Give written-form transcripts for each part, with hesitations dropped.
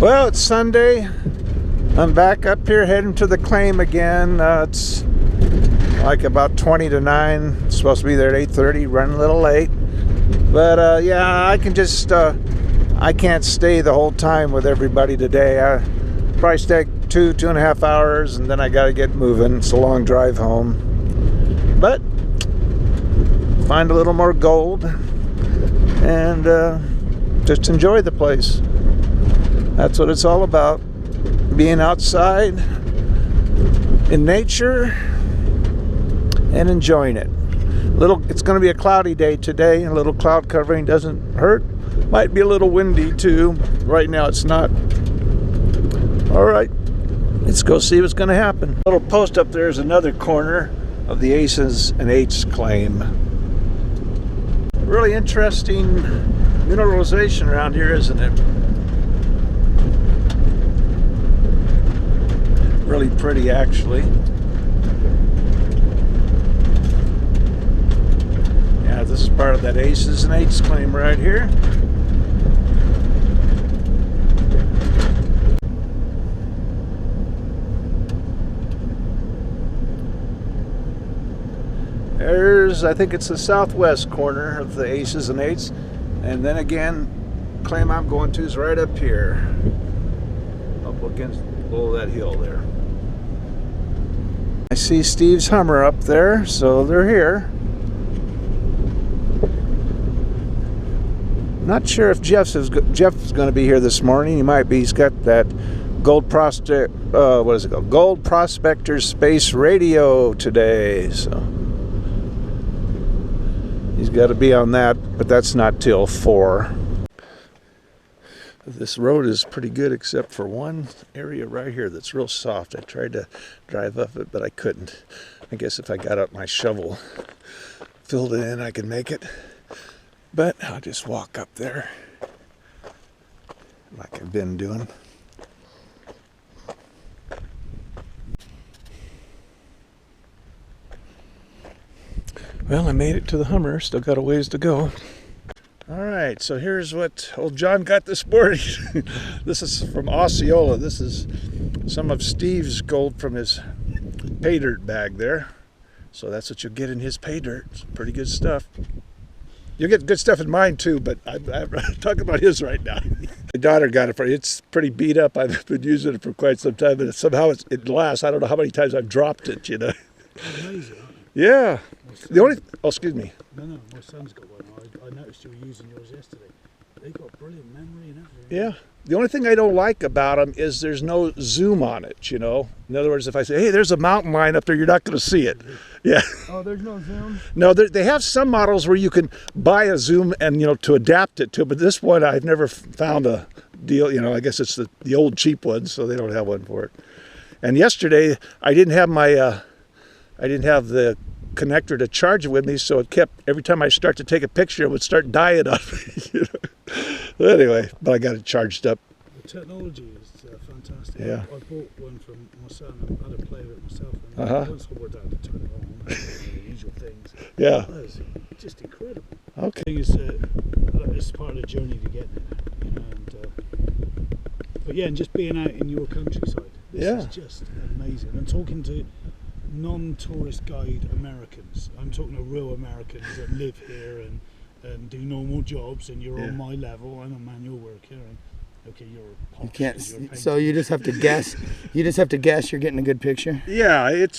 Well, it's Sunday. I'm back up here heading to the claim again. It's like about 20 to 9. It's supposed to be there at 8:30, running a little late. But yeah, I can just, I can't stay the whole time with everybody today. I probably stay 2.5 hours, and then I got to get moving. It's a long drive home. But find a little more gold and just enjoy the place. That's what it's all about. Being outside in nature and enjoying it. It's going to be a cloudy day today. A little cloud covering doesn't hurt. Might be a little windy too. Right now it's not. All right, let's go see what's going to happen. A little post up there is another corner of the Aces and Eights claim. Really interesting mineralization around here, isn't it? Really pretty, actually. Yeah, this is part of that Aces and Eights claim right here. There's, I think it's the southwest corner of the Aces and Eights. And then again, claim I'm going to is right up here. Up against below that hill there. I see Steve's Hummer up there, so they're here. Not sure if Jeff's going to be here this morning. He might be. He's got that Gold Prospector Space Radio today, so he's got to be on that, but that's not till 4. This road is pretty good except for one area right here that's real soft. I tried to drive up it, but I couldn't. I guess if I got out my shovel, filled it in, I could make it. But I'll just walk up there like I've been doing. Well, I made it to the Hummer. Still got a ways to go. All right, so here's what old John got this morning. This is from Osceola. This is some of Steve's gold from his pay dirt bag there. So that's what you'll get in his pay dirt. It's pretty good stuff. You'll get good stuff in mine too, but I'm talking about his right now. My daughter got it for you. It's pretty beat up. I've been using it for quite some time, but somehow it lasts. I don't know how many times I've dropped it, you know. Amazing. Yeah. Excuse me. No, my son's got one. I noticed you were using yours yesterday. They've got brilliant memory and everything. Yeah. The only thing I don't like about them is there's no zoom on it, you know. In other words, if I say, hey, there's a mountain line up there, you're not going to see it. Yeah. Oh, there's no zoom? No, they have some models where you can buy a zoom and, you know, to adapt it to, but this one I've never found a deal, you know. I guess it's the old cheap ones, so they don't have one for it. And yesterday, I didn't have the connector to charge it with me, so it kept, every time I start to take a picture, it would start dying on me. You know? Anyway, but I got it charged up. The technology is fantastic. Yeah. I bought one from my son and had a play with it myself. And once I worked out to turn it on, the usual things. Yeah. It's just incredible. Okay. The thing is, it's part of the journey to get there. You know, but yeah, and just being out in your countryside, this is just amazing. And talking to non-tourist guide Americans. I'm talking to real Americans that live here and do normal jobs, and you're on my level. I'm a manual worker, and okay, you're a posh, you can't. So you just have to guess. You just have to guess you're getting a good picture. Yeah, it's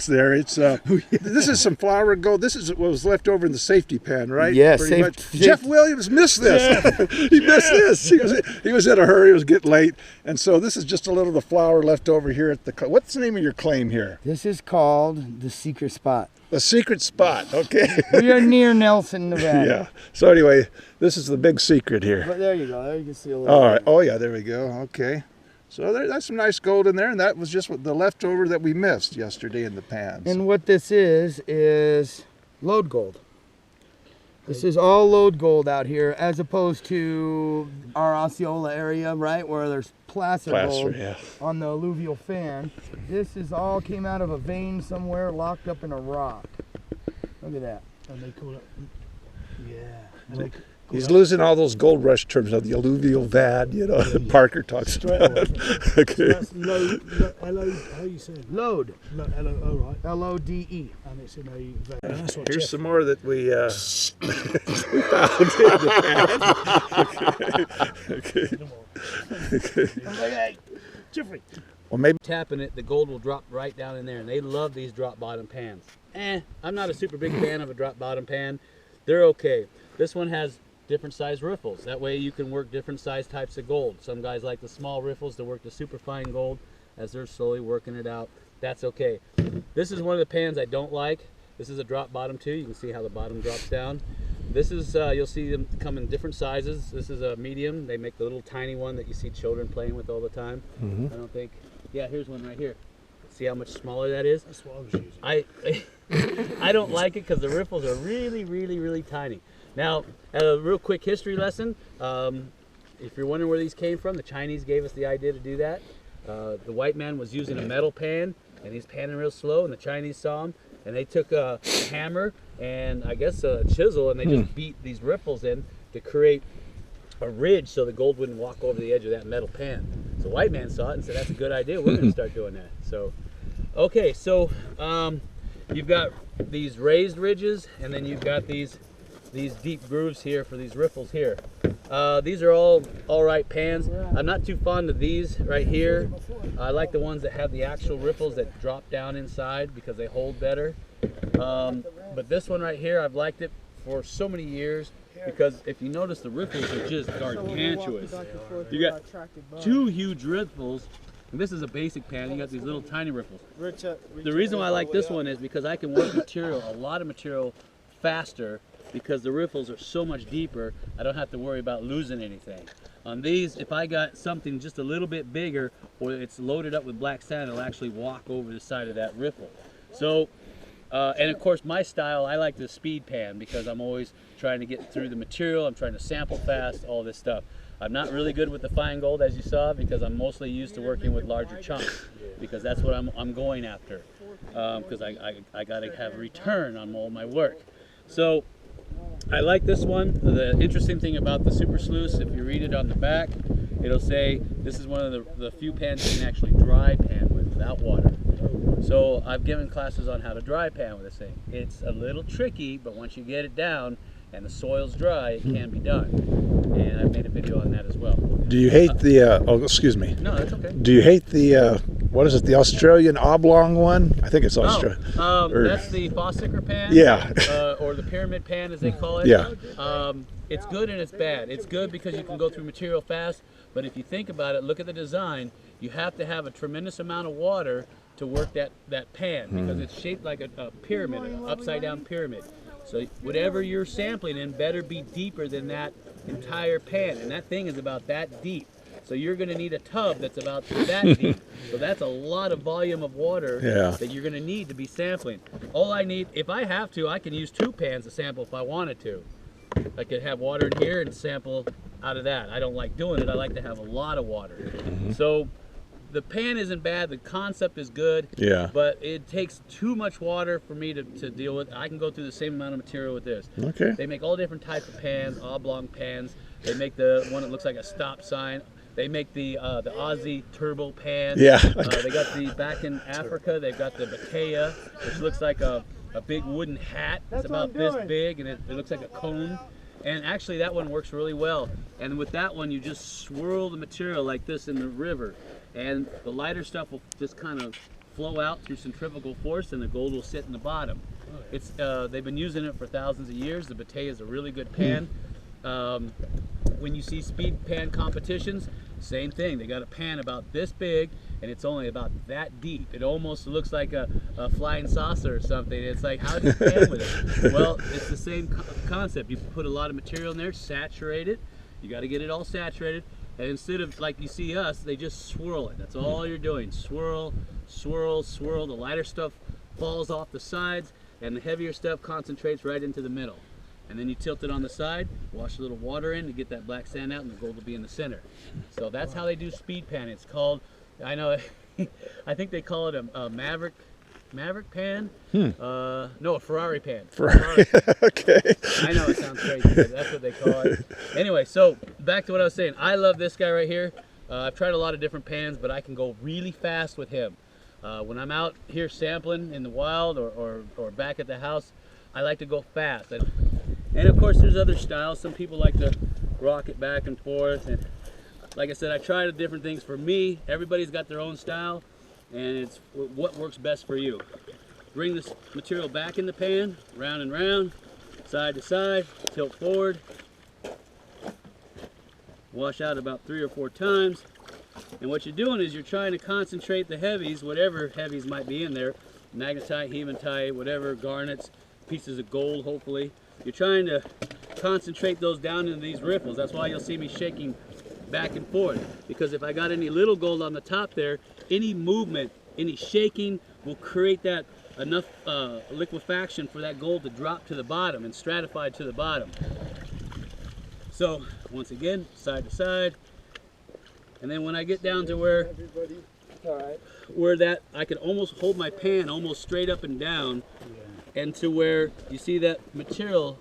there. It's this is some flour gold. This is what was left over in the safety pan, right? Yeah, Jeff Williams missed this. Yeah. He missed this. He was in a hurry. It was getting late, and so this is just a little of the flour left over here at the. What's the name of your claim here? This is called the Secret Spot. The Secret Spot. Okay. We are near Nelson, Nevada. Yeah. So anyway, this is the big secret here. But there you go. There you can see a little. All right. Oh yeah, there we go. Okay. So that's some nice gold in there, and that was just what the leftover that we missed yesterday in the pans. And what this is lode gold. This is all lode gold out here, as opposed to our Osceola area, right, where there's placer gold on the alluvial fan. This is all came out of a vein somewhere, locked up in a rock. Look at that. And they call it, and they He's losing all those gold rush terms of the alluvial vad, you know, Parker talks about. Okay. So that's load, L-O, how you say it? Lode. L-O, right. L-O-D-E. And it's in a van. And that's what Here's Jeff- some more that we found in the pad. Okay. Jeffrey. Well, maybe. Tapping it, the gold will drop right down in there, and they love these drop bottom pans. I'm not a super big fan of a drop bottom pan. They're okay. This one has different size riffles. That way you can work different size types of gold. Some guys like the small riffles to work the super fine gold as they're slowly working it out. That's okay. This is one of the pans I don't like. This is a drop bottom too. You can see how the bottom drops down. This is, you'll see them come in different sizes. This is a medium. They make the little tiny one that you see children playing with all the time. Mm-hmm. I don't think, yeah, here's one right here. See how much smaller that is? That's what I was using. I don't like it because the riffles are really, really, really tiny. Now, a real quick history lesson. If you're wondering where these came from, the Chinese gave us the idea to do that. The white man was using a metal pan, and he's panning real slow, and the Chinese saw him, and they took a hammer and I guess a chisel, and they just beat these riffles in to create a ridge so the gold wouldn't walk over the edge of that metal pan. So the white man saw it and said, that's a good idea, we're going to start doing that. So, okay, so you've got these raised ridges, and then you've got these deep grooves here for these riffles here. These are all right pans. I'm not too fond of these right here. I like the ones that have the actual riffles that drop down inside because they hold better. But this one right here, I've liked it for so many years because if you notice, the riffles are just gargantuous. You got two huge riffles, and this is a basic pan. You got these little tiny riffles. The reason why I like this one is because I can work a lot of material faster because the riffles are so much deeper. I don't have to worry about losing anything. On these, if I got something just a little bit bigger or it's loaded up with black sand, it'll actually walk over the side of that riffle. So, and of course my style, I like the speed pan because I'm always trying to get through the material. I'm trying to sample fast, all this stuff. I'm not really good with the fine gold, as you saw, because I'm mostly used to working with larger chunks because that's what I'm going after because I got to have a return on all my work. So I like this one. The interesting thing about the Super Sluice, if you read it on the back, it'll say this is one of the few pans you can actually dry pan with without water. So I've given classes on how to dry pan with this thing. It's a little tricky, but once you get it down and the soil's dry, it can be done. And I've made a video on that as well. Do you hate the, oh, excuse me. No, that's okay. Do you hate the, what is it, the Australian oblong one? I think it's Australian. That's the Fossicker pan. Yeah. Or the pyramid pan, as they call it. Yeah. It's good and it's bad. It's good because you can go through material fast, but if you think about it, look at the design, you have to have a tremendous amount of water to work that pan because it's shaped like a pyramid, an upside down pyramid. So whatever you're sampling in better be deeper than that entire pan, and that thing is about that deep. So you're going to need a tub that's about that deep. So that's a lot of volume of water that you're going to need to be sampling. All I need, if I have to, I can use 2 pans to sample if I wanted to. I could have water in here and sample out of that. I don't like doing it. I like to have a lot of water. So the pan isn't bad. The concept is good. Yeah. But it takes too much water for me to deal with. I can go through the same amount of material with this. Okay. They make all different types of pans, oblong pans. They make the one that looks like a stop sign. They make the Aussie turbo pan. Yeah. They got the back in Africa. They've got the Bakea, which looks like a big wooden hat. It's about this big, and it looks like a cone. And actually, that one works really well. And with that one, you just swirl the material like this in the river, and the lighter stuff will just kind of flow out through centrifugal force, and the gold will sit in the bottom. It's they've been using it for thousands of years. The Batey is a really good pan. When you see speed pan competitions, same thing. They got a pan about this big, and it's only about that deep. It almost looks like a flying saucer or something. It's like, how do you pan with it? Well, it's the same concept. You put a lot of material in there, saturate it. You got to get it all saturated. And instead of, like you see us, they just swirl it. That's all you're doing. Swirl, swirl, swirl. The lighter stuff falls off the sides, and the heavier stuff concentrates right into the middle. And then you tilt it on the side, wash a little water in to get that black sand out, and the gold will be in the center. So that's how they do speed panning. It's called, I know, I think they call it a Maverick Maverick pan. No, a Ferrari pan. Ferrari. Okay. I know it sounds crazy, but that's what they call it. Anyway, so back to what I was saying. I love this guy right here. I've tried a lot of different pans, but I can go really fast with him. When I'm out here sampling in the wild or back at the house, I like to go fast. And of course, there's other styles. Some people like to rock it back and forth. And like I said, I tried different things. For me, everybody's got their own style, and it's what works best for you. Bring this material back in the pan, round and round, side to side, tilt forward. Wash out about 3 or 4 times. And what you're doing is you're trying to concentrate the heavies, whatever heavies might be in there, magnetite, hematite, whatever, garnets, pieces of gold, hopefully. You're trying to concentrate those down into these riffles. That's why you'll see me shaking back and forth, because if I got any little gold on the top there, any movement, any shaking will create that enough liquefaction for that gold to drop to the bottom and stratify to the bottom. So once again, side to side, and then when I get down to where that I can almost hold my pan almost straight up and down, and to where you see that material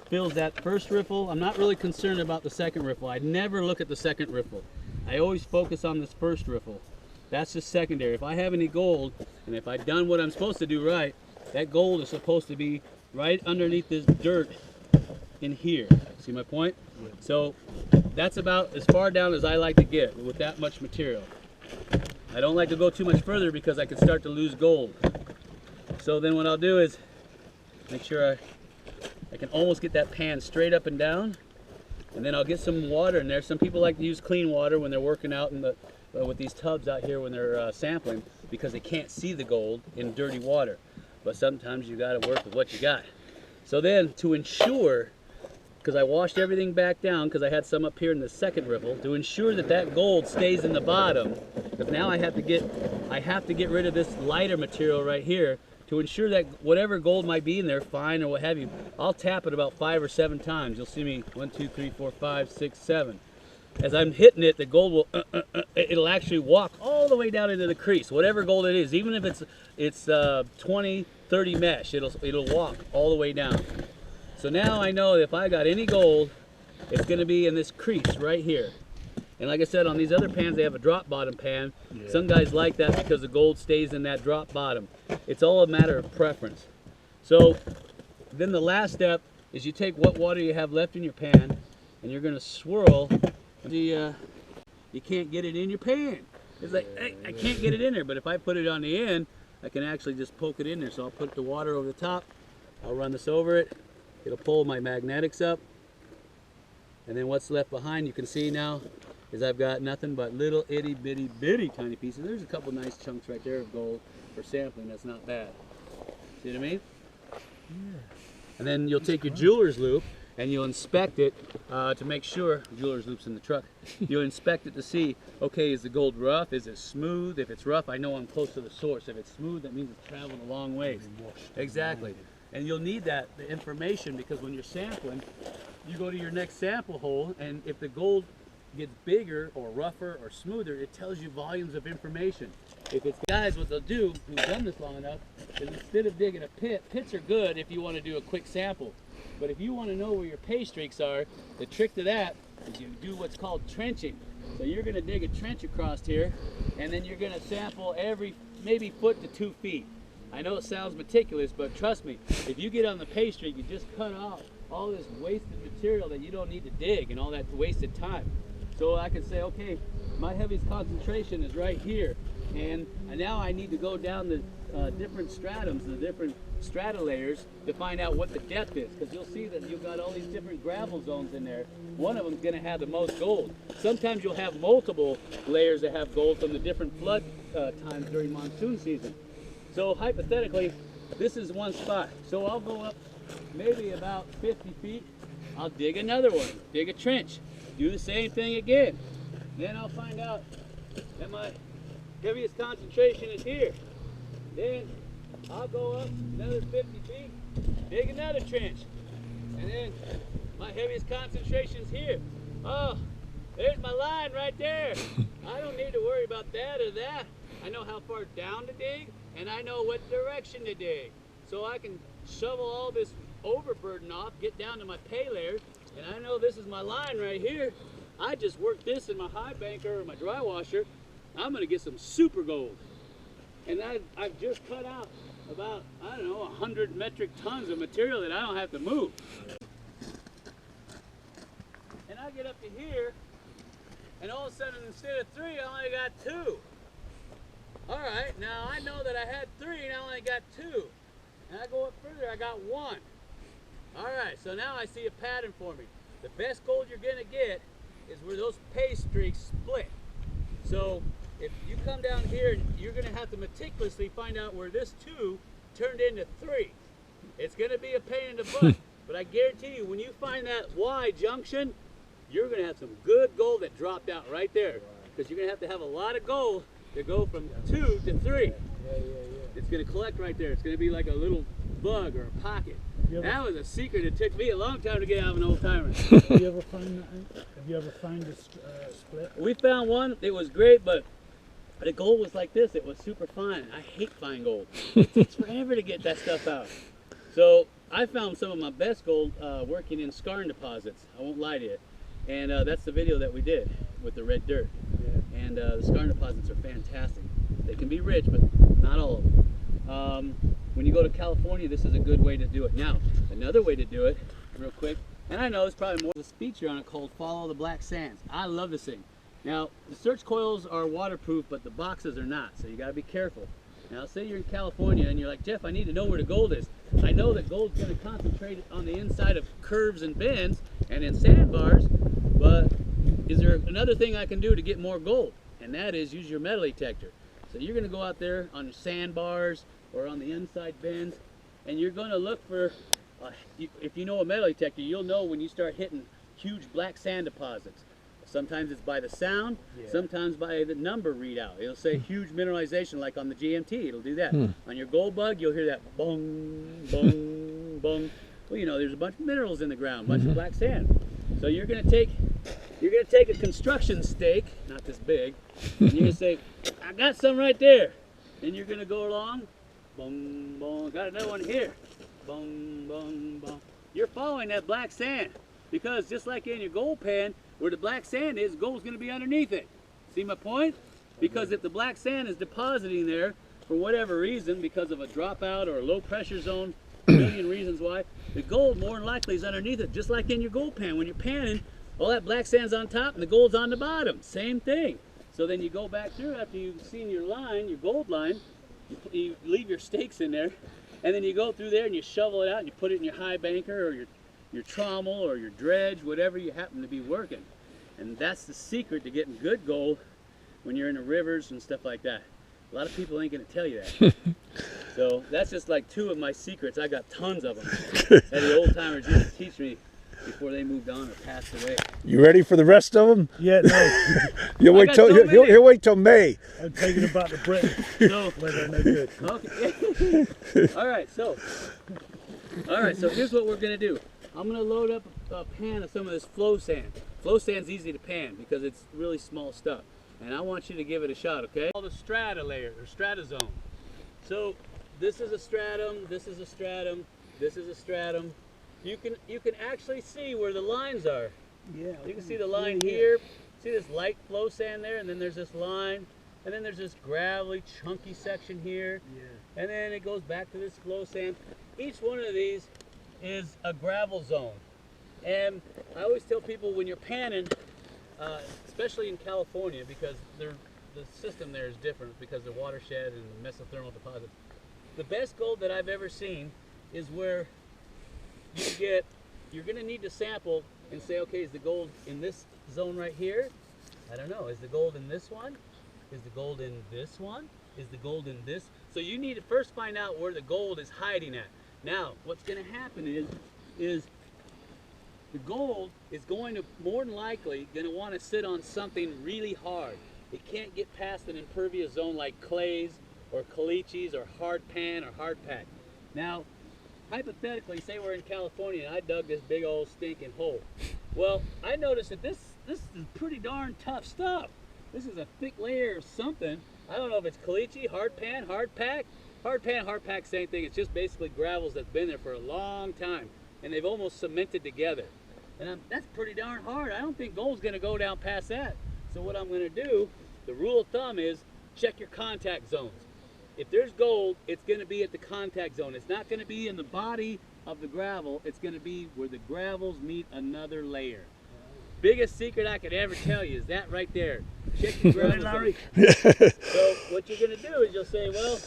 fills that first riffle. I'm not really concerned about the second riffle. I never look at the second riffle. I always focus on this first riffle. That's just secondary. If I have any gold, and if I've done what I'm supposed to do right, that gold is supposed to be right underneath this dirt in here. See my point? Yeah. So that's about as far down as I like to get with that much material. I don't like to go too much further because I can start to lose gold. So then what I'll do is make sure I can almost get that pan straight up and down, and then I'll get some water in there. Some people like to use clean water when they're working out in the with these tubs out here when they're sampling, because they can't see the gold in dirty water. But sometimes you got to work with what you got. So then, to ensure, because I washed everything back down, because I had some up here in the second riffle, to ensure that that gold stays in the bottom, because now I have to get rid of this lighter material right here, to ensure that whatever gold might be in there, fine or what have you, I'll tap it about 5 or 7 times. You'll see me 1, 2, 3, 4, 5, 6, 7. As I'm hitting it, the gold will, it'll actually walk all the way down into the crease, whatever gold it is, even if it's 20, 30 mesh, it'll walk all the way down. So now I know if I got any gold, it's going to be in this crease right here. And like I said, on these other pans, they have a drop bottom pan. Yeah. Some guys like that because the gold stays in that drop bottom. It's all a matter of preference. So then the last step is you take what water you have left in your pan, and you're going to swirl. You can't get it in your pan. It's like, hey, I can't get it in there, but if I put it on the end, I can actually just poke it in there. So I'll put the water over the top, I'll run this over it, it'll pull my magnetics up, and then what's left behind, you can see now, is I've got nothing but little itty bitty bitty tiny pieces. There's a couple nice chunks right there of gold for sampling. That's not bad. See what I mean? Yeah. And then you'll take your jeweler's loop and you'll inspect it to make sure. Jeweler's loop's in the truck. You'll inspect it to see, okay, is the gold rough? Is it smooth? If it's rough, I know I'm close to the source. If it's smooth, that means it's traveled a long ways. Exactly. And you'll need the information, because when you're sampling, you go to your next sample hole, and if the gold gets bigger or rougher or smoother, it tells you volumes of information. If it's guys, what they'll do, who've done this long enough, is instead of digging a pit, pits are good if you want to do a quick sample. But if you want to know where your pay streaks are, the trick to that is you do what's called trenching. So you're going to dig a trench across here, and then you're going to sample every maybe foot to 2 feet. I know it sounds meticulous, but trust me, if you get on the pay streak, you just cut off all this wasted material that you don't need to dig and all that wasted time. So I can say, okay, my heaviest concentration is right here, and now I need to go down the different stratums, the different strata layers, to find out what the depth is, because you'll see that you've got all these different gravel zones in there. One of them is going to have the most gold. Sometimes you'll have multiple layers that have gold from the different flood times during monsoon season. So hypothetically, this is one spot. So I'll go up maybe about 50 feet. I'll dig another one, dig a trench, do the same thing again. Then I'll find out that my heaviest concentration is here. Then I'll go up another 50 feet, dig another trench. And then my heaviest concentration is here. Oh, there's my line right there. I don't need to worry about that or that. I know how far down to dig, and I know what direction to dig. So I can shovel all this overburden off, get down to my pay layer, and I know this is my line right here. I just work this in my high banker or my dry washer. I'm gonna get some super gold. And I've just cut out about, I don't know, 100 metric tons of material that I don't have to move. And I get up to here, and all of a sudden, instead of 3, I only got 2. All right, now I know that I had 3, and I only got 2. And I go up further, I got 1. All right, so now I see a pattern for me. The best gold you're gonna get is where those pay streaks split. So if you come down here, you're gonna have to meticulously find out where this 2 turned into 3. It's gonna be a pain in the butt, but I guarantee you, when you find that Y junction, you're gonna have some good gold that dropped out right there. Because you're gonna have a lot of gold to go from 2 to 3. It's gonna collect right there. It's gonna be like a little bug or a pocket. That was a secret. It took me a long time to get out of an old timer. Have you ever found that? Have you ever found a split? We found one. It was great, but the gold was like this. It was super fine. I hate fine gold. It takes forever to get that stuff out. So I found some of my best gold working in skarn deposits. I won't lie to you. And that's the video that we did with the red dirt. Yeah. And the skarn deposits are fantastic. They can be rich, but not all of them. When you go to California, this is a good way to do it. Now, another way to do it, real quick, and I know it's probably more of a feature on it called Follow the Black Sands. I love this thing. Now, the search coils are waterproof, but the boxes are not, so you gotta be careful. Now, say you're in California and you're like, Jeff, I need to know where the gold is. I know that gold's gonna concentrate on the inside of curves and bends and in sandbars, but is there another thing I can do to get more gold? And that is use your metal detector. So you're gonna go out there on sandbars or on the inside bends, and you're gonna look for, if you know a metal detector, you'll know when you start hitting huge black sand deposits. Sometimes it's by the sound, sometimes by the number readout. It'll say huge mineralization, like on the GMT, it'll do that. On your gold bug, you'll hear that bong, bong, bong. Well, you know, there's a bunch of minerals in the ground, a bunch of black sand. So you're gonna take a construction stake, not this big, and you're gonna say, I got some right there. Then you're gonna go along, bong, bong, got another one here, bong, bong, bong. You're following that black sand, because just like in your gold pan, where the black sand is, gold's gonna be underneath it. See my point? Because if the black sand is depositing there for whatever reason, because of a dropout or a low pressure zone, a million reasons why, the gold more than likely is underneath it, just like in your gold pan. When you're panning, all that black sand's on top and the gold's on the bottom. Same thing. So then you go back through after you've seen your line, your gold line, you leave your stakes in there, and then you go through there and you shovel it out and you put it in your high banker or your trommel or your dredge, whatever you happen to be working. And that's the secret to getting good gold when you're in the rivers and stuff like that. A lot of people ain't gonna tell you that. So that's just like 2 of my secrets. I got tons of them that the old timers used to teach me before they moved on or passed away. You ready for the rest of them? Yeah, no. He'll wait till May. I'm taking them back to Britain. So, where they're no good. Okay. All right, so here's what we're gonna do. I'm gonna load up a pan of some of this flow sand. Flow sand's easy to pan because it's really small stuff. And I want you to give it a shot, okay? All the strata layer, or strata zone. So this is a stratum, this is a stratum, this is a stratum. You can actually see where the lines are. Yeah. You can see the line here. See this light flow sand there, and then there's this line, and then there's this gravelly, chunky section here. Yeah. And then it goes back to this flow sand. Each one of these is a gravel zone. And I always tell people when you're panning, especially in California, because the system there is different because of watershed and mesothermal deposits. The best gold that I've ever seen is where you're going to need to sample and say, okay, is the gold in this zone right here? I don't know. Is the gold in this one? Is the gold in this one? Is the gold in this? So you need to first find out where the gold is hiding at. Now, what's going to happen is the gold is going to more than likely going to want to sit on something really hard. It can't get past an impervious zone like clays or caliche or hard pan or hard pack. Now, hypothetically, say we're in California and I dug this big old stinking hole. Well, I noticed that this is pretty darn tough stuff. this is a thick layer of something. I don't know if it's caliche, hard pan, hard pack. Hard pan, hard pack, same thing. It's just basically gravels that's been there for a long time, and they've almost cemented together. And that's pretty darn hard. I don't think gold's gonna go down past that. So what I'm gonna do, the rule of thumb is check your contact zones. If there's gold, it's gonna be at the contact zone. It's not gonna be in the body of the gravel. It's gonna be where the gravels meet another layer. Biggest secret I could ever tell you is that right there. Check your gravel zone. So what you're gonna do is you'll say, well,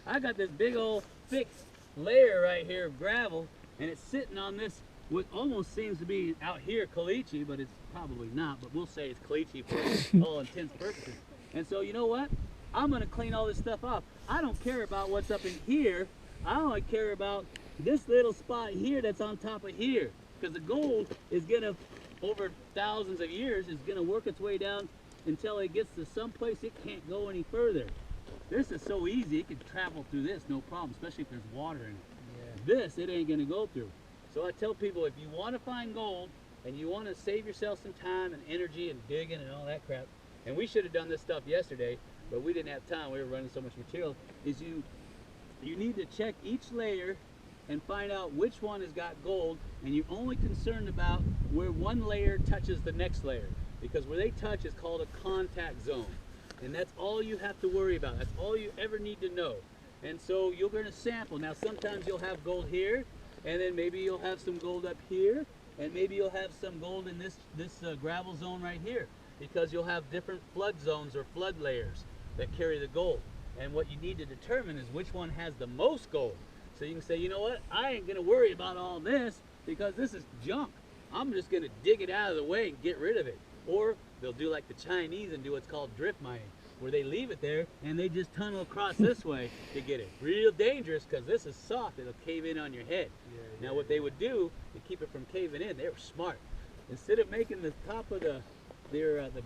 I got this big old thick layer right here of gravel, and it's sitting on this, what almost seems to be out here caliche, but it's probably not, but we'll say it's caliche for all intents and purposes. And so you know what? I'm gonna clean all this stuff off. I don't care about what's up in here. I only care about this little spot here that's on top of here. Because the gold is gonna, over thousands of years, is gonna work its way down until it gets to some place it can't go any further. This is so easy, it can travel through this, no problem, especially if there's water in it. Yeah. This, it ain't gonna go through. So I tell people, if you wanna find gold, and you wanna save yourself some time and energy and digging and all that crap, and we should have done this stuff yesterday, but we didn't have time, we were running so much material, is you need to check each layer and find out which one has got gold, and you're only concerned about where one layer touches the next layer, because where they touch is called a contact zone. And that's all you have to worry about. That's all you ever need to know. And so you're going to sample. Now sometimes you'll have gold here, and then maybe you'll have some gold up here, and maybe you'll have some gold in this gravel zone right here, because you'll have different flood zones or flood layers that carry the gold. And what you need to determine is which one has the most gold. So you can say, you know what, I ain't going to worry about all this because this is junk. I'm just going to dig it out of the way and get rid of it. Or they'll do like the Chinese and do what's called drift mining, where they leave it there and they just tunnel across this way to get it. Real dangerous, because this is soft, it'll cave in on your head. Now what they would do to keep it from caving in, they were smart. Instead of making the top of the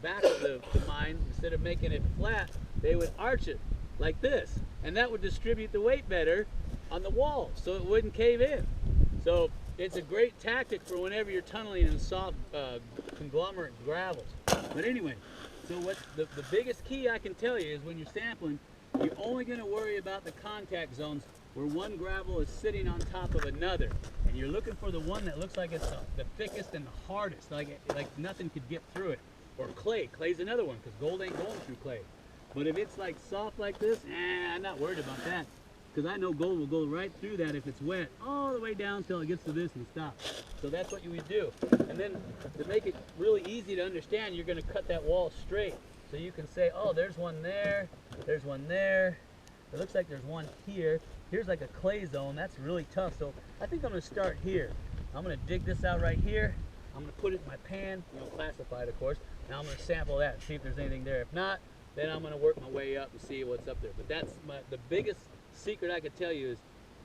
back of the mine, instead of making it flat, they would arch it like this, and that would distribute the weight better on the wall so it wouldn't cave in. So it's a great tactic for whenever you're tunneling in soft conglomerate gravels. But anyway, so what the biggest key I can tell you is when you're sampling, you're only going to worry about the contact zones where one gravel is sitting on top of another, and you're looking for the one that looks like it's the thickest and the hardest, like nothing could get through it. Or clay. Clay's another one, because gold ain't going through clay. But if it's like soft like this, I'm not worried about that, because I know gold will go right through that if it's wet, all the way down till it gets to this and stops. So that's what you would do. And then to make it really easy to understand, you're going to cut that wall straight. So you can say, oh, there's one there, there's one there. It looks like there's one here. Here's like a clay zone. That's really tough. So I think I'm going to start here. I'm going to dig this out right here. I'm going to put it in my pan, classified of course. Now I'm going to sample that and see if there's anything there. If not, then I'm going to work my way up and see what's up there. But that's the biggest secret I could tell you is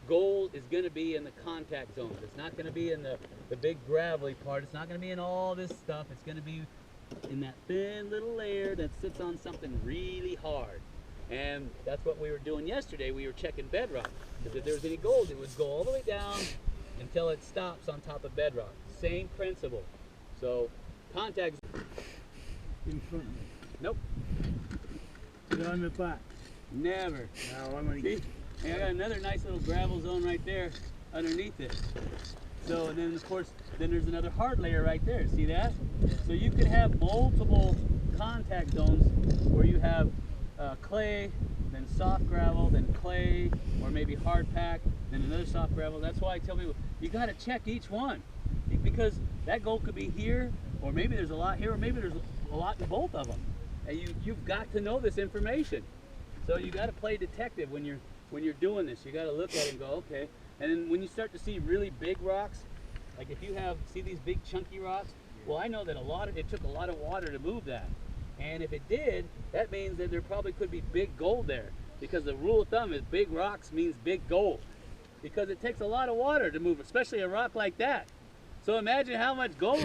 gold is going to be in the contact zones. It's not going to be in the big gravelly part. It's not going to be in all this stuff. It's going to be in that thin little layer that sits on something really hard. And that's what we were doing yesterday. We were checking bedrock. Because if there was any gold, it would go all the way down until it stops on top of bedrock. Same principle. So contact in front of me. Nope. Is it on the back? Never. No, I'm gonna See? And I got another nice little gravel zone right there underneath it. So and then of course then there's another hard layer right there. See that? So you could have multiple contact zones where you have clay, then soft gravel, then clay, or maybe hard pack, then another soft gravel. That's why I tell people you got to check each one, because that gold could be here, or maybe there's a lot here, or maybe there's a lot in both of them. And you've got to know this information. So you got to play detective when you're doing this. You got to look at it and go, okay. And then when you start to see really big rocks, like if you see these big chunky rocks, well, I know that it took a lot of water to move that. And if it did, that means that there probably could be big gold there, because the rule of thumb is big rocks means big gold, because it takes a lot of water to move, especially a rock like that. So imagine how much gold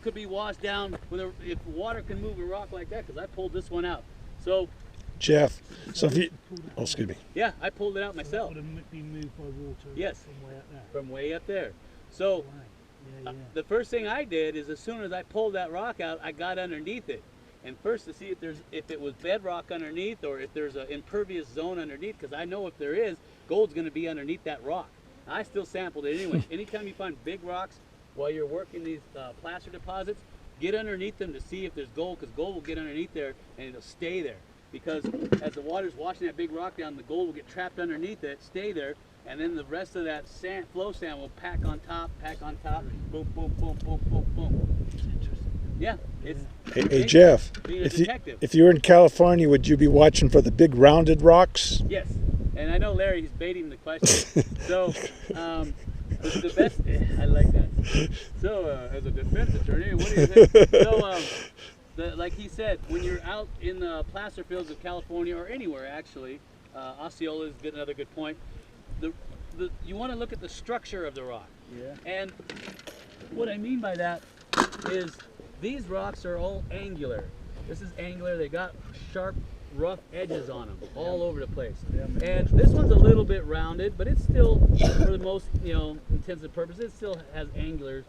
could be washed down if water can move a rock like that, because I pulled this one out. So Jeff, so if you, oh, excuse me. Yeah, I pulled it out myself. That would have been moved by water. Yes. From way up there. From way up there. So Right. Yeah. the first thing I did is as soon as I pulled that rock out, I got underneath it. and first to see if it was bedrock underneath or if there's an impervious zone underneath, because I know if there is, gold's going to be underneath that rock. I still sampled it anyway. Anytime you find big rocks while you're working these placer deposits, get underneath them to see if there's gold, because gold will get underneath there and it'll stay there. Because as the water's washing that big rock down, the gold will get trapped underneath it, stay there, and then the rest of that sand, flow sand will pack on top, boom, boom, boom, boom, boom, boom. Yeah, it's Hey Jeff, being a detective. if you were in California, would you be watching for the big rounded rocks? Yes, and I know Larry, he's baiting the question. So, the best, I like that. So, as a defense attorney, what do you think? So, like he said, when you're out in the placer fields of California or anywhere actually, Osceola is another good point. You want to look at the structure of the rock. Yeah. And what I mean by that is these rocks are all angular. This is angular. They got sharp, rough edges on them all over the place. And this one's a little bit rounded, but it's still, for the most intents and purposes, it still has angular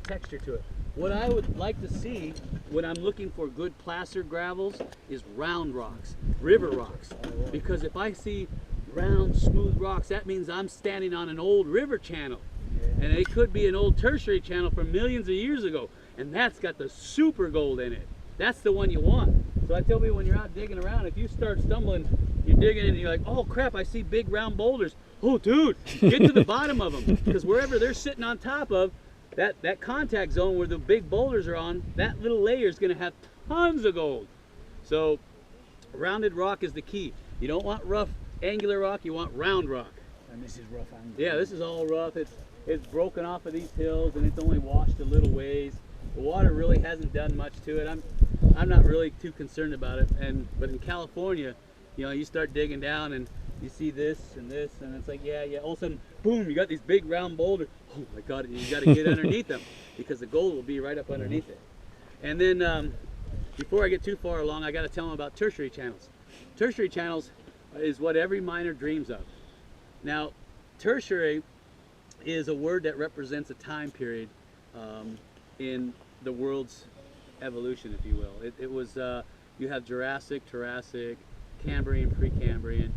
texture to it. What I would like to see when I'm looking for good placer gravels is round rocks, river rocks. Because if I see round, smooth rocks, that means I'm standing on an old river channel. And it could be an old tertiary channel from millions of years ago. And that's got the super gold in it. That's the one you want. So I tell people when you're out digging around, if you start stumbling, you're digging and you're like, oh crap, I see big round boulders. Oh dude, get to the bottom of them. Because wherever they're sitting on top of, that contact zone where the big boulders are on, that little layer is going to have tons of gold. So rounded rock is the key. You don't want rough angular rock, you want round rock. And this is rough angle. Yeah, this is all rough. It's broken off of these hills and it's only washed a little ways. The water really hasn't done much to it. I'm not really too concerned about it. But in California, you start digging down and you see this and it's like yeah. All of a sudden, boom! You got these big round boulders. Oh my God! You got to get underneath them because the gold will be right up underneath it. And then before I get too far along, I got to tell them about tertiary channels. Tertiary channels is what every miner dreams of. Now, tertiary is a word that represents a time period in the world's evolution, if you will. It was you have Jurassic, Cambrian, Precambrian,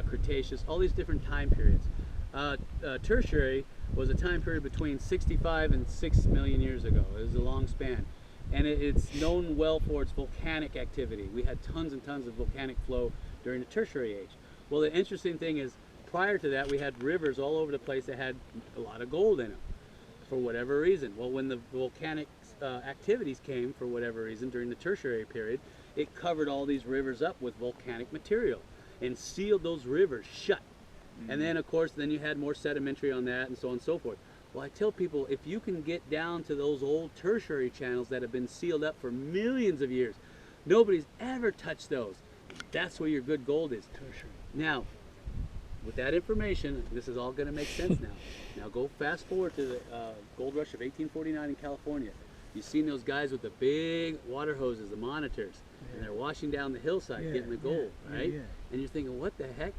Cretaceous, all these different time periods. Tertiary was a time period between 65 and 6 million years ago. It was a long span. And it's known well for its volcanic activity. We had tons and tons of volcanic flow during the tertiary age. Well, the interesting thing is, prior to that, we had rivers all over the place that had a lot of gold in them, for whatever reason. Well, when the volcanic activities came, for whatever reason, during the tertiary period, it covered all these rivers up with volcanic material and sealed those rivers shut. And then, of course, then you had more sedimentary on that and so on and so forth. Well, I tell people, if you can get down to those old tertiary channels that have been sealed up for millions of years, nobody's ever touched those. That's where your good gold is. Tertiary. Now, with that information, this is all going to make sense now. Now go fast forward to the gold rush of 1849 in California. You've seen those guys with the big water hoses, the monitors, and they're washing down the hillside getting the gold, right? And you're thinking, what the heck?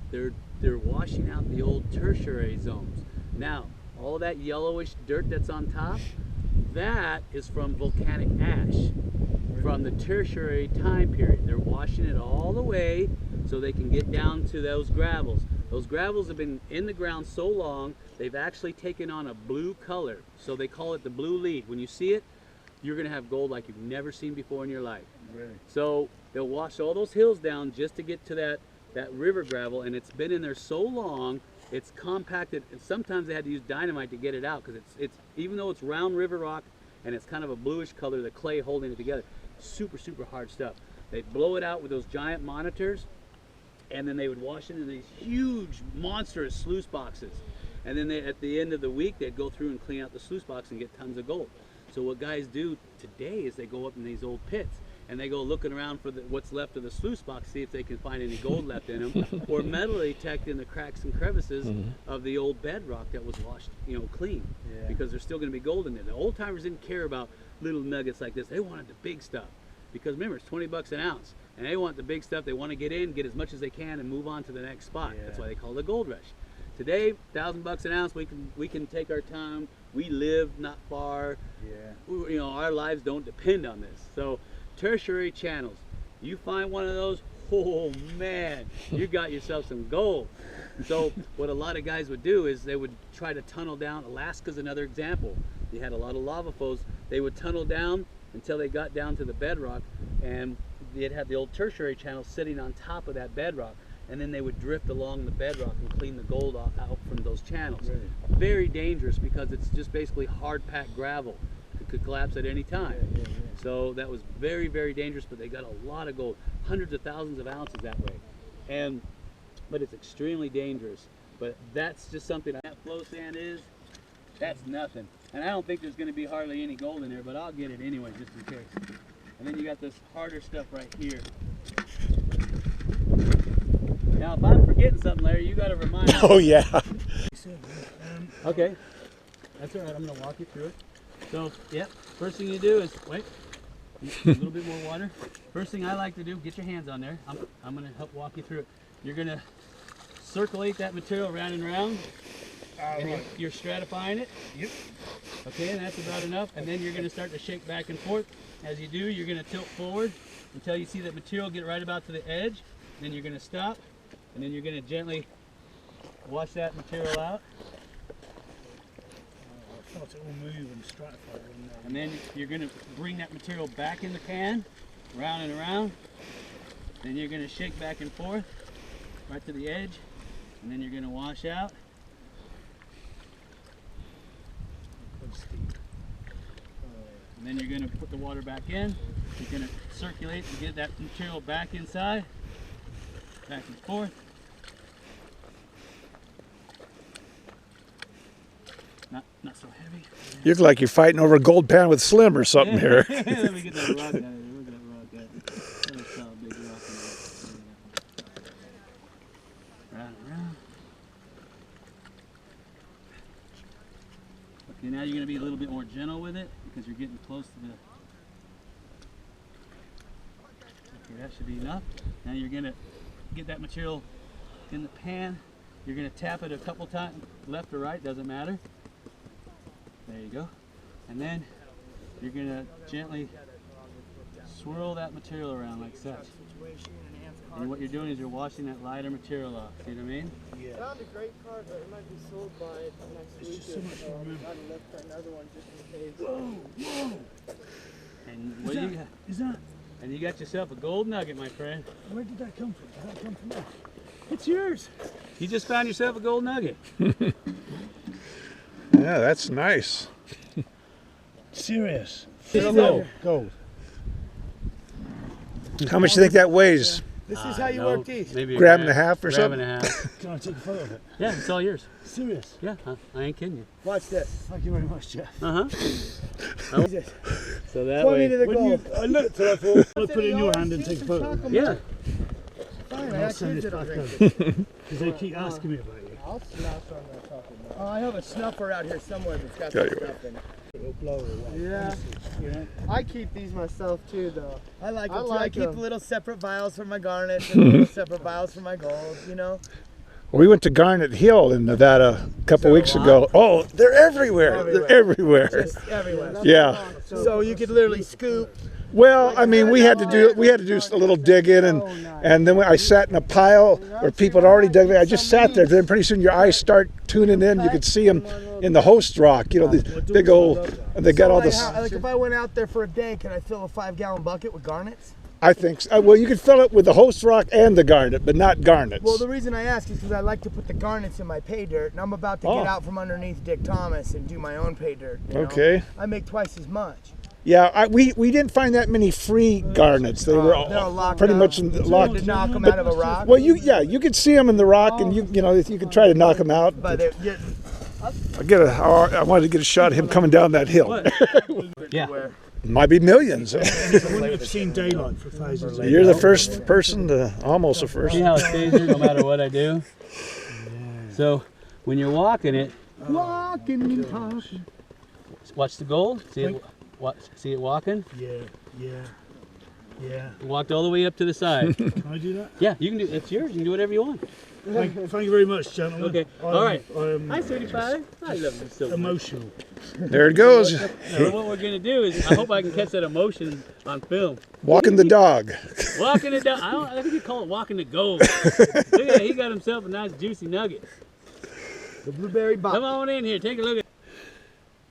They're washing out the old tertiary zones. Now, all that yellowish dirt that's on top, that is from volcanic ash from the tertiary time period. They're washing it all the way so they can get down to those gravels. Those gravels have been in the ground so long, they've actually taken on a blue color. So they call it the blue lead. When you see it, you're going to have gold like you've never seen before in your life. Really? So they'll wash all those hills down just to get to that river gravel, and it's been in there so long, it's compacted, and sometimes they had to use dynamite to get it out, because it's even though it's round river rock and it's kind of a bluish color, the clay holding it together, super hard stuff. They'd blow it out with those giant monitors, and then they would wash it in these huge monstrous sluice boxes, and then at the end of the week they'd go through and clean out the sluice box and get tons of gold. So what guys do today is they go up in these old pits and they go looking around for what's left of the sluice box, see if they can find any gold left in them, or metal detect in the cracks and crevices of the old bedrock that was washed, clean, because there's still going to be gold in there. The old timers didn't care about little nuggets like this; they wanted the big stuff, because remember, it's 20 bucks an ounce, and they want the big stuff. They want to get in, get as much as they can, and move on to the next spot. That's why they call it a gold rush. Today, 1,000 bucks an ounce, we can take our time. We live not far. Our lives don't depend on this. So tertiary channels. You find one of those, oh man, you got yourself some gold. So what a lot of guys would do is they would try to tunnel down. Alaska's another example. They had a lot of lava flows. They would tunnel down until they got down to the bedrock, and they'd have the old tertiary channel sitting on top of that bedrock, and then they would drift along the bedrock and clean the gold out from those channels. Right. Very dangerous because it's just basically hard packed gravel. It could collapse at any time. Yeah. So that was very, very dangerous, but they got a lot of gold, hundreds of thousands of ounces that way. But it's extremely dangerous. But that's just something that flow sand is, that's nothing. And I don't think there's going to be hardly any gold in there, but I'll get it anyway just in case. And then you got this harder stuff right here. Now, if I'm forgetting something, Larry, you got to remind me. Oh, yeah. Okay. That's all right. I'm going to walk you through it. So, yeah, first thing you do is, wait, a little bit more water. First thing I like to do, get your hands on there. I'm going to help walk you through it. You're going to circulate that material around and around. And you're stratifying it. Yep. Okay, and that's about enough. And then you're going to start to shake back and forth. As you do, you're going to tilt forward until you see that material get right about to the edge. Then you're going to stop, and then you're going to gently wash that material out. I thought it will move and stratify. And then you're going to bring that material back in the pan, round and around. Then you're going to shake back and forth right to the edge, and then you're going to wash out. And then you're going to put the water back in. You're going to circulate and get that material back inside, back and forth. Not so heavy. You look like you're fighting over a gold pan with Slim or something here. Let me get that rock out of there. Where's that rock at? There's a big rock in there. Round and round. Okay, now you're going to be a little bit more gentle with it because you're getting close to the... Okay, that should be enough. Now you're going to get that material in the pan. You're going to tap it a couple times, left or right, doesn't matter. There you go. And then you're going to gently swirl that material around like such. And what you're doing is you're washing that lighter material off. See what I mean? Yeah. Found a great car, but it might be sold by next week. So much to remember. I'd look for another one just in case. Whoa! And what do you got? Is that? And you got yourself a gold nugget, my friend. Where did that come from? Did that come from there? It's yours. You just found yourself a gold nugget. Yeah, that's nice. Serious. Gold. Gold. How much do you think that weighs? This is how you work these. Maybe Gram and a half or gram something? and a half. Can I take a photo of it? Yeah, it's all yours. Serious. Yeah, I ain't kidding you. Watch this. Thank you very much, Jeff. Uh-huh. So that Point me way... to the When you, gold. I looked and I thought, I'll put it in your hand and take a photo. Yeah. Fine, I'll I send used this it back already. because they keep asking me about you. I'll smash on that chocolate. Oh, I have a snuffer out here somewhere that's got Tell some you stuff in it. It'll blow it away. Yeah. You know? I keep these myself too, though. I like them too. I like keep 'em. little separate vials for my garnets and little separate vials for my gold, you know? We went to Garnet Hill in Nevada a couple weeks ago. Oh, they're everywhere. They're everywhere. Just everywhere. Yeah. So you could literally scoop. Well, I mean, we had to do a little digging, and then I sat in a pile where people had already dug it. I just sat there. Then pretty soon your eyes start tuning in. You could see them in the host rock. You know, these big old. And they got all this. Like if I went out there for a day, can I fill a 5-gallon bucket with garnets? I think so. Well, you could fill it with the host rock and the garnet, but not garnets. Well, the reason I ask is because I like to put the garnets in my pay dirt, and I'm about to get out from underneath Dick Thomas and do my own pay dirt. You know? Okay. I make twice as much. Yeah, we didn't find that many free garnets. They were They're all locked pretty up. much You locked. had to knock them out of a rock. Well, you could see them in the rock, and you could try to knock them out. But I wanted to get a shot of him coming down that hill. Yeah. Might be millions. I wouldn't have seen daylight for thousands of years. You're the first person to, almost the first. See how it stays here no matter what I do? So when you're walking it, walking and talking. watch the gold. See it walking? Yeah, yeah. Yeah. Walked all the way up to the side. Can I do that? Yeah, you can do. It's yours. You can do whatever you want. Thank you very much, gentlemen. Okay. All right. Hi, 35. I love you so much. Emotional. There it goes. So what we're gonna do is, I hope I can catch that emotion on film. Walking the dog. Walking it down. I think you call it walking the gold. Look at that. He got himself a nice juicy nugget. The blueberry bop. Come on in here. Take a look at.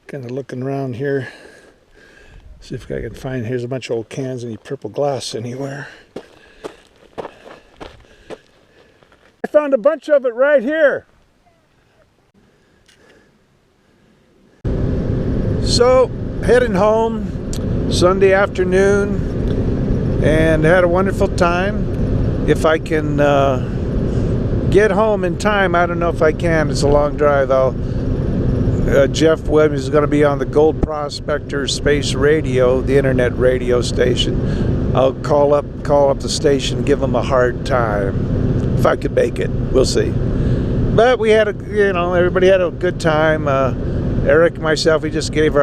Kind of looking around here. See if I can find, here's a bunch of old cans, any purple glass anywhere. I found a bunch of it right here. So, heading home Sunday afternoon and had a wonderful time. If I can get home in time, I don't know if I can, it's a long drive. Jeff Williams is going to be on the Gold Prospector Space Radio, the internet radio station. I'll call up the station, give them a hard time. If I could make it, we'll see. But we had everybody had a good time. Eric and myself, we just gave our